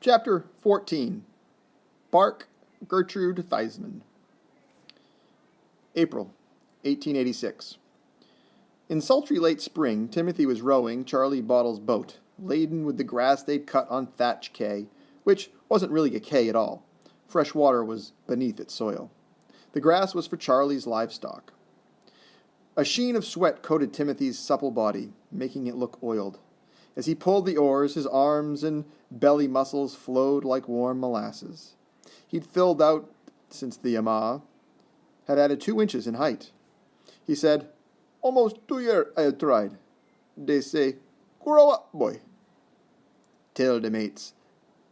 Chapter 14. Bark Gertrude Theismann. April, 1886. In sultry late spring, Timothy was rowing Charlie Bottle's boat, laden with the grass they'd cut on Thatch Cay, which wasn't really a cay at all. Fresh water was beneath its soil. The grass was for Charlie's livestock. A sheen of sweat coated Timothy's supple body, making it look oiled. As he pulled the oars, his arms and belly muscles flowed like warm molasses. He'd filled out since the Yamaha had added 2 inches in height. He said, "Almost 2 years I have tried. They say, grow up, boy. Tell the mates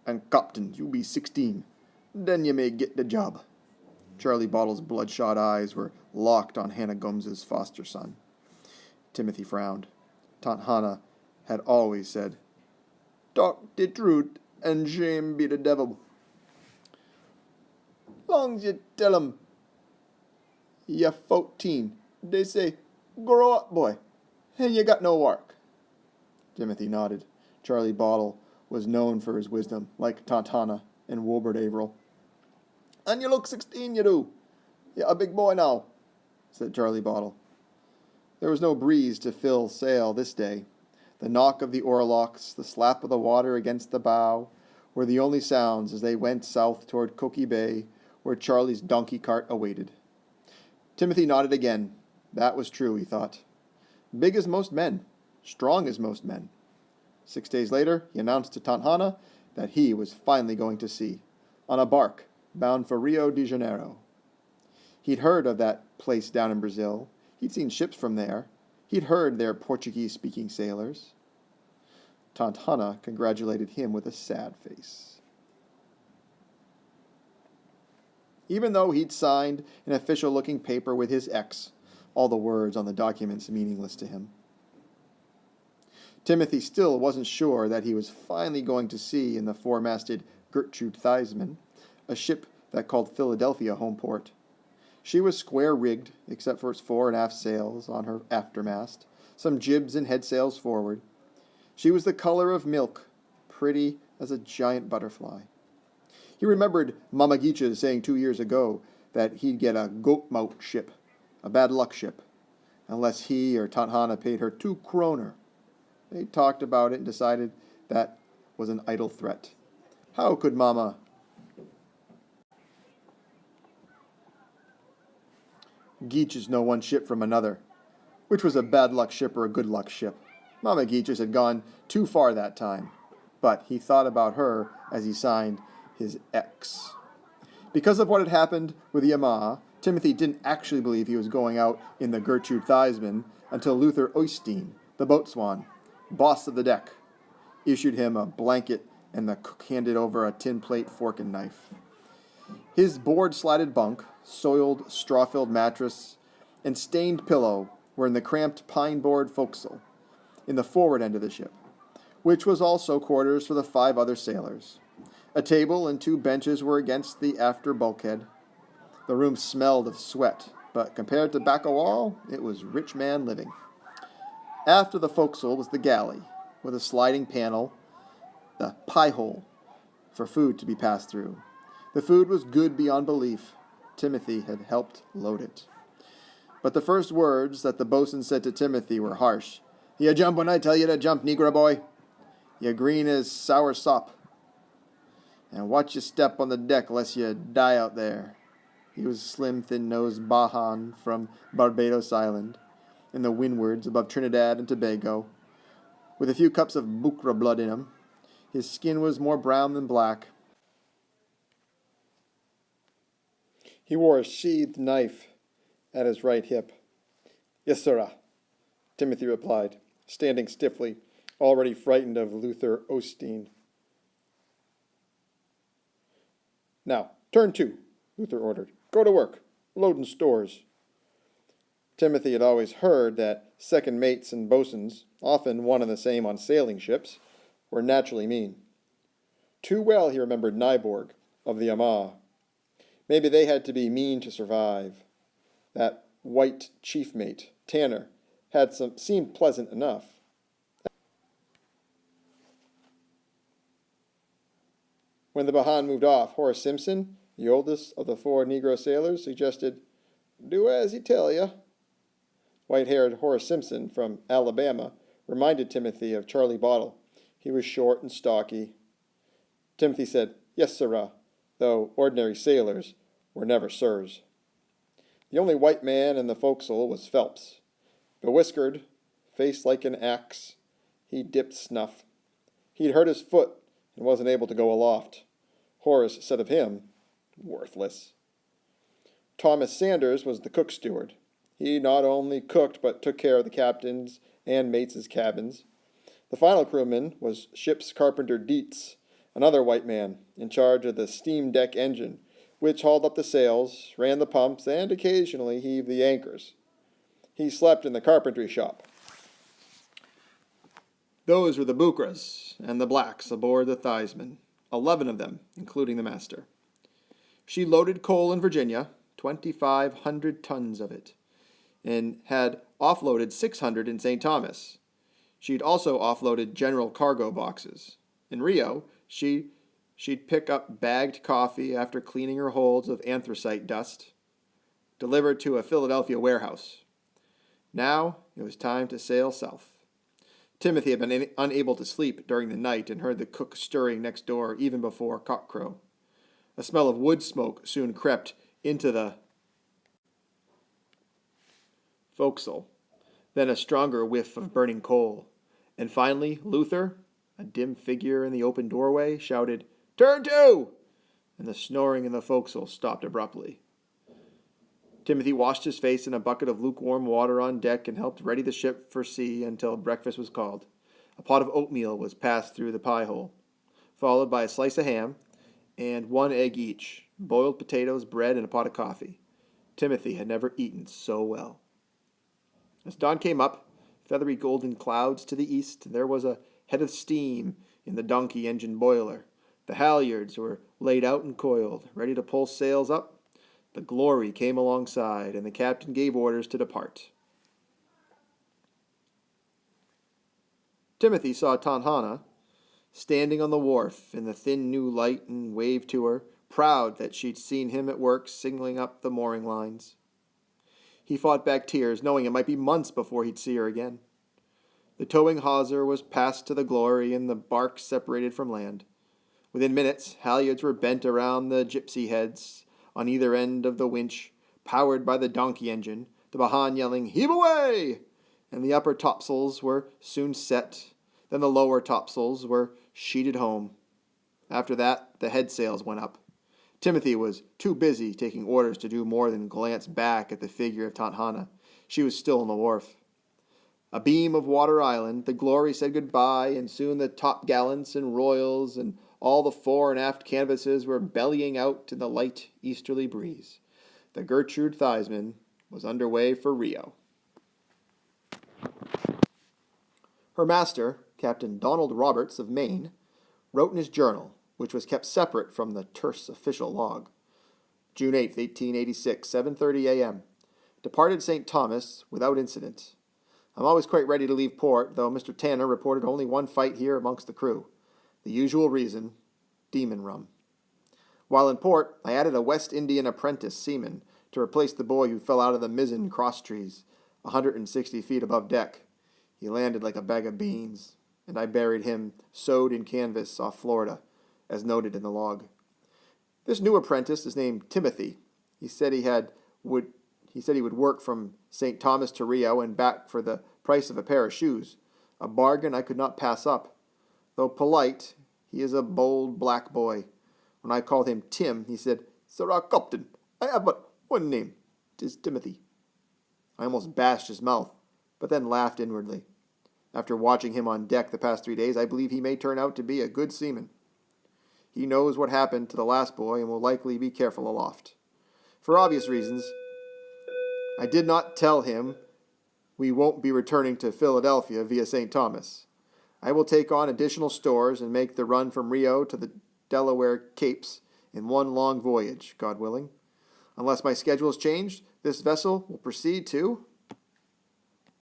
and captains you be 16. Then you may get the job." Charlie Bottle's bloodshot eyes were locked on Hannah Gomes's foster son. Timothy frowned. Taunt Hannah had always said, "Talk the truth and shame be the devil." "Long's you tell 'em you're 14, they say, grow up, boy, and you got no work." Timothy nodded. Charlie Bottle was known for his wisdom, like Taunt Hannah and Wilbert Averill. "And you look 16, you do. You're a big boy now," said Charlie Bottle. There was no breeze to fill sail this day. The knock of the oarlocks, the slap of the water against the bow, were the only sounds as they went south toward Cokie Bay, where Charlie's donkey cart awaited. Timothy nodded again. That was true, he thought. Big as most men, strong as most men. 6 days later, he announced to Taunt Hannah that he was finally going to sea, on a bark bound for Rio de Janeiro. He'd heard of that place down in Brazil. He'd seen ships from there. He'd heard their Portuguese-speaking sailors. Taunt Hannah congratulated him with a sad face. Even though he'd signed an official-looking paper with his X, all the words on the documents meaningless to him, Timothy still wasn't sure that he was finally going to sea in the 4-masted Gertrude Theismann, a ship that called Philadelphia home port. She was square-rigged, except for its fore and aft sails on her aftermast, some jibs and headsails forward. She was the color of milk, pretty as a giant butterfly. He remembered Mama Geecha saying 2 years ago that he'd get a goat-mout ship, a bad-luck ship, unless he or Taunt Hannah paid her 2 kroner. They talked about it and decided that was an idle threat. How could Mama Geeches know one ship from another? Which was a bad-luck ship or a good-luck ship? Mama Geeches had gone too far that time, but he thought about her as he signed his X. Because of what had happened with the Yamaha, Timothy didn't actually believe he was going out in the Gertrude Theismann until Luther Oystein, the boatswain, boss of the deck, issued him a blanket and the cook handed over a tin plate, fork, and knife. His board-slatted bunk, soiled, straw-filled mattress, and stained pillow were in the cramped pine-board forecastle, in the forward end of the ship, which was also quarters for the 5 other sailors. A table and 2 benches were against the after bulkhead. The room smelled of sweat, but compared to back a wall, it was rich man living. After the forecastle was the galley, with a sliding panel, the pie-hole, for food to be passed through. The food was good beyond belief. Timothy had helped load it. But the first words that the boatswain said to Timothy were harsh. "You jump when I tell you to jump, negro boy. You green as sour sop. And watch you step on the deck lest you die out there." He was slim, thin-nosed Bajan from Barbados Island, in the windwards above Trinidad and Tobago, with a few cups of Bucra blood in him. His skin was more brown than black. He wore a sheathed knife at his right hip. "Yes, sirrah," Timothy replied, standing stiffly, already frightened of Luther Oystein. "Now, turn to," Luther ordered. "Go to work. Loading stores." Timothy had always heard that second mates and boatswains, often one and the same on sailing ships, were naturally mean. Too well he remembered Nyborg of the Yamaha. Maybe they had to be mean to survive. That white chief mate, Tanner, seemed pleasant enough. When the Bahan moved off, Horace Simpson, the oldest of the 4 Negro sailors, suggested, "Do as he tell ya." White-haired Horace Simpson from Alabama reminded Timothy of Charlie Bottle. He was short and stocky. Timothy said, "Yes, sirrah," though ordinary sailors were never sirs. The only white man in the forecastle was Phelps. Bewhiskered, face like an axe, he dipped snuff. He'd hurt his foot and wasn't able to go aloft. Horace said of him, "Worthless." Thomas Sanders was the cook steward. He not only cooked but took care of the captain's and mates' cabins. The final crewman was ship's carpenter Dietz, another white man, in charge of the steam deck engine, which hauled up the sails, ran the pumps, and occasionally heaved the anchors. He slept in the carpentry shop. Those were the Bucras and the blacks aboard the Theismann, 11 of them, including the master. She loaded coal in Virginia, 2,500 tons of it, and had offloaded 600 in St. Thomas. She'd also offloaded general cargo boxes. In Rio, she'd pick up bagged coffee after cleaning her holds of anthracite dust, delivered to a Philadelphia warehouse. Now it was time to sail south. Timothy had been unable to sleep during the night and heard the cook stirring next door even before cockcrow. A smell of wood smoke soon crept into the forecastle, then a stronger whiff of burning coal, and finally Luther, a dim figure in the open doorway, shouted, "Turn to!" and the snoring in the forecastle stopped abruptly. Timothy washed his face in a bucket of lukewarm water on deck and helped ready the ship for sea until breakfast was called. A pot of oatmeal was passed through the pie-hole, followed by a slice of ham and 1 egg each, boiled potatoes, bread, and a pot of coffee. Timothy had never eaten so well. As dawn came up, feathery golden clouds to the east, there was a head of steam in the donkey engine boiler. The halyards were laid out and coiled, ready to pull sails up. The Glory came alongside, and the captain gave orders to depart. Timothy saw Tanhana standing on the wharf in the thin new light and waved to her, proud that she'd seen him at work signaling up the mooring lines. He fought back tears, knowing it might be months before he'd see her again. The towing hawser was passed to the Glory, and the bark separated from land. Within minutes, halyards were bent around the gypsy heads on either end of the winch, powered by the donkey engine, the Bahan yelling, "Heave away!" and the upper topsails were soon set. Then the lower topsails were sheeted home. After that, the head sails went up. Timothy was too busy taking orders to do more than glance back at the figure of Tanhana. She was still on the wharf. A beam of Water Island, the Glory said goodbye, and soon the topgallants and royals and all the fore and aft canvases were bellying out in the light easterly breeze. The Gertrude Theismann was underway for Rio. Her master, Captain Donald Roberts of Maine, wrote in his journal, which was kept separate from the terse official log. June 8, 1886, 7:30 a.m. Departed St. Thomas without incident. I'm always quite ready to leave port, though Mr. Tanner reported only one fight here amongst the crew. The usual reason, demon rum. While in port, I added a West Indian apprentice seaman to replace the boy who fell out of the mizzen cross trees, 160 feet above deck. He landed like a bag of beans, and I buried him sewed in canvas off Florida, as noted in the log. This new apprentice is named Timothy. He said he would work from St. Thomas to Rio and back for the price of a pair of shoes, a bargain I could not pass up. Though polite, he is a bold black boy. When I called him Tim, he said, "Sirrah Captain, I have but one name. 'Tis Timothy." I almost bashed his mouth, but then laughed inwardly. After watching him on deck the past 3 days, I believe he may turn out to be a good seaman. He knows what happened to the last boy and will likely be careful aloft. For obvious reasons, I did not tell him we won't be returning to Philadelphia via St. Thomas. I will take on additional stores and make the run from Rio to the Delaware Capes in one long voyage, God willing. Unless my schedule is changed, this vessel will proceed to